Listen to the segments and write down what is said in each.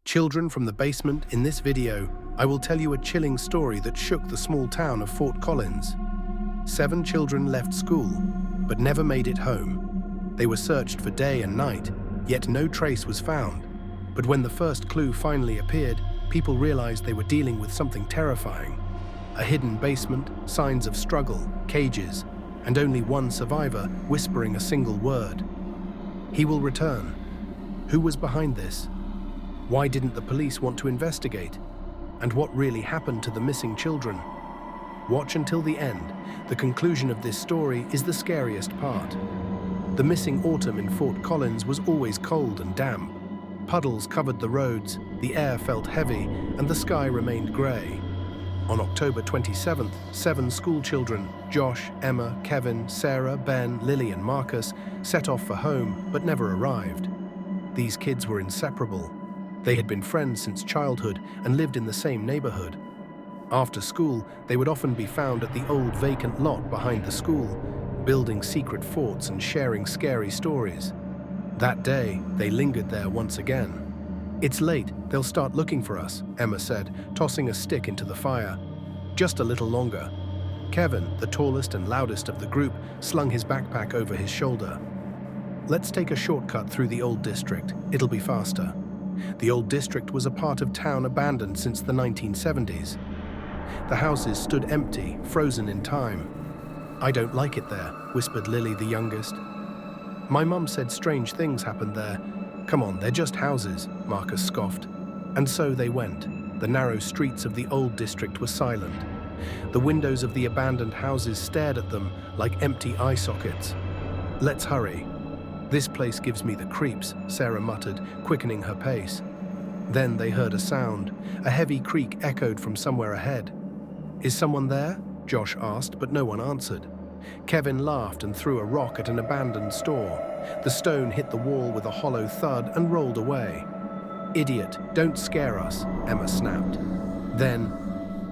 Children from the basement, in this video, I will tell you a chilling story that shook the small town of Fort Collins. 7 children left school, but never made it home. They were searched for day and night, yet no trace was found. But when the first clue finally appeared, people realized they were dealing with something terrifying. A hidden basement, signs of struggle, cages, and only one survivor whispering a single word. He will return. Who was behind this? Why didn't the police want to investigate? And what really happened to the missing children? Watch until the end. The conclusion of this story is the scariest part. The missing autumn in Fort Collins was always cold and damp. Puddles covered the roads, the air felt heavy, and the sky remained grey. On October 27th, 7 schoolchildren, Josh, Emma, Kevin, Sarah, Ben, Lily, and Marcus, set off for home but never arrived. These kids were inseparable. They had been friends since childhood and lived in the same neighborhood. After school, they would often be found at the old vacant lot behind the school, building secret forts and sharing scary stories. That day, they lingered there once again. "It's late, they'll start looking for us," Emma said, tossing a stick into the fire. "Just a little longer." Kevin, the tallest and loudest of the group, slung his backpack over his shoulder. "Let's take a shortcut through the old district. It'll be faster." The old district was a part of town abandoned since the 1970s. The houses stood empty, frozen in time. "I don't like it there," whispered Lily, the youngest. "My mum said strange things happened there." "Come on, they're just houses," Marcus scoffed. And so they went. The narrow streets of the old district were silent. The windows of the abandoned houses stared at them like empty eye sockets. "Let's hurry. This place gives me the creeps," Sarah muttered, quickening her pace. Then they heard a sound. A heavy creak echoed from somewhere ahead. "Is someone there?" Josh asked, but no one answered. Kevin laughed and threw a rock at an abandoned store. The stone hit the wall with a hollow thud and rolled away. "Idiot, don't scare us," Emma snapped. Then,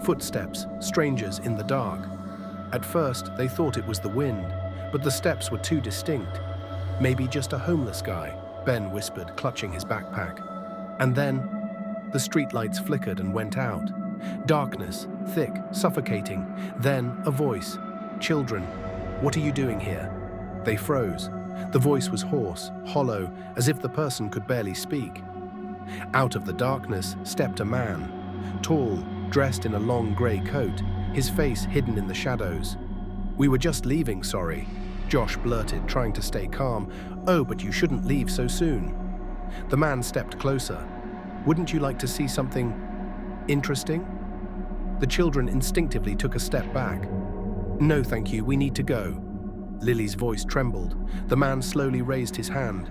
footsteps, strangers in the dark. At first, they thought it was the wind, but the steps were too distinct. "Maybe just a homeless guy," Ben whispered, clutching his backpack. And then, the streetlights flickered and went out. Darkness, thick, suffocating. Then, a voice. "Children, what are you doing here?" They froze. The voice was hoarse, hollow, as if the person could barely speak. Out of the darkness stepped a man, tall, dressed in a long grey coat, his face hidden in the shadows. "We were just leaving, sorry," Josh blurted, trying to stay calm. "Oh, but you shouldn't leave so soon." The man stepped closer. "Wouldn't you like to see something interesting?" The children instinctively took a step back. "No, thank you, we need to go." Lily's voice trembled. The man slowly raised his hand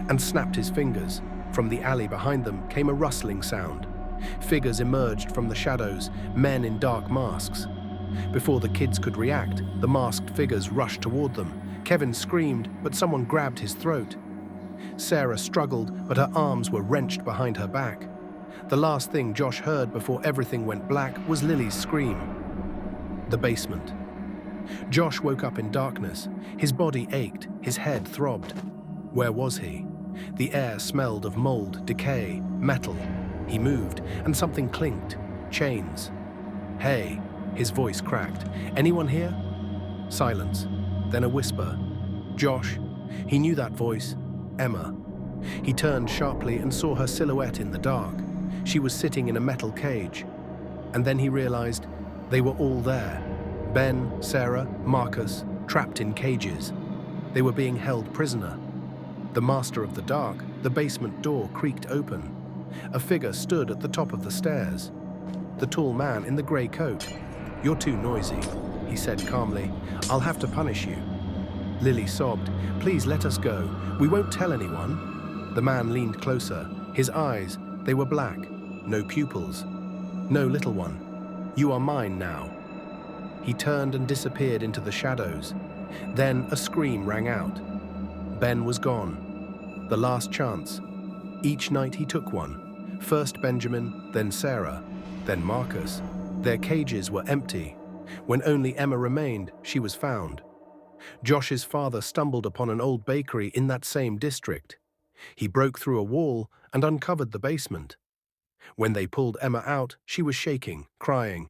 and snapped his fingers. From the alley behind them came a rustling sound. Figures emerged from the shadows, men in dark masks. Before the kids could react, the masked figures rushed toward them. Kevin screamed, but someone grabbed his throat. Sarah struggled, but her arms were wrenched behind her back. The last thing Josh heard before everything went black was Lily's scream. The basement. Josh woke up in darkness. His body ached, his head throbbed. Where was he? The air smelled of mold, decay, metal. He moved, and something clinked. Chains. "Hey," his voice cracked. "Anyone here?" Silence. Then a whisper. "Josh." He knew that voice. Emma. He turned sharply and saw her silhouette in the dark. She was sitting in a metal cage. And then he realized they were all there. Ben, Sarah, Marcus, trapped in cages. They were being held prisoner. The master of the dark, the basement door creaked open. A figure stood at the top of the stairs. The tall man in the grey coat. "You're too noisy," he said calmly. "I'll have to punish you." Lily sobbed. "Please let us go. We won't tell anyone." The man leaned closer. His eyes, they were black. No pupils. "No, little one. You are mine now." He turned and disappeared into the shadows. Then a scream rang out. Ben was gone. The last chance. Each night he took one. First Benjamin, then Sarah, then Marcus. Their cages were empty. When only Emma remained, she was found. Josh's father stumbled upon an old bakery in that same district. He broke through a wall and uncovered the basement. When they pulled Emma out, she was shaking, crying.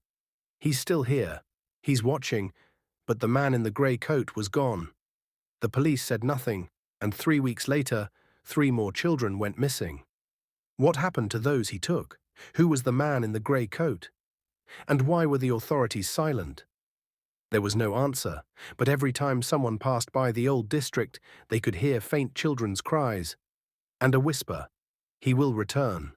"He's still here. He's watching," but the man in the grey coat was gone. The police said nothing, and 3 weeks later, 3 more children went missing. What happened to those he took? Who was the man in the grey coat? And why were the authorities silent? There was no answer, but every time someone passed by the old district, they could hear faint children's cries and a whisper, "He will return."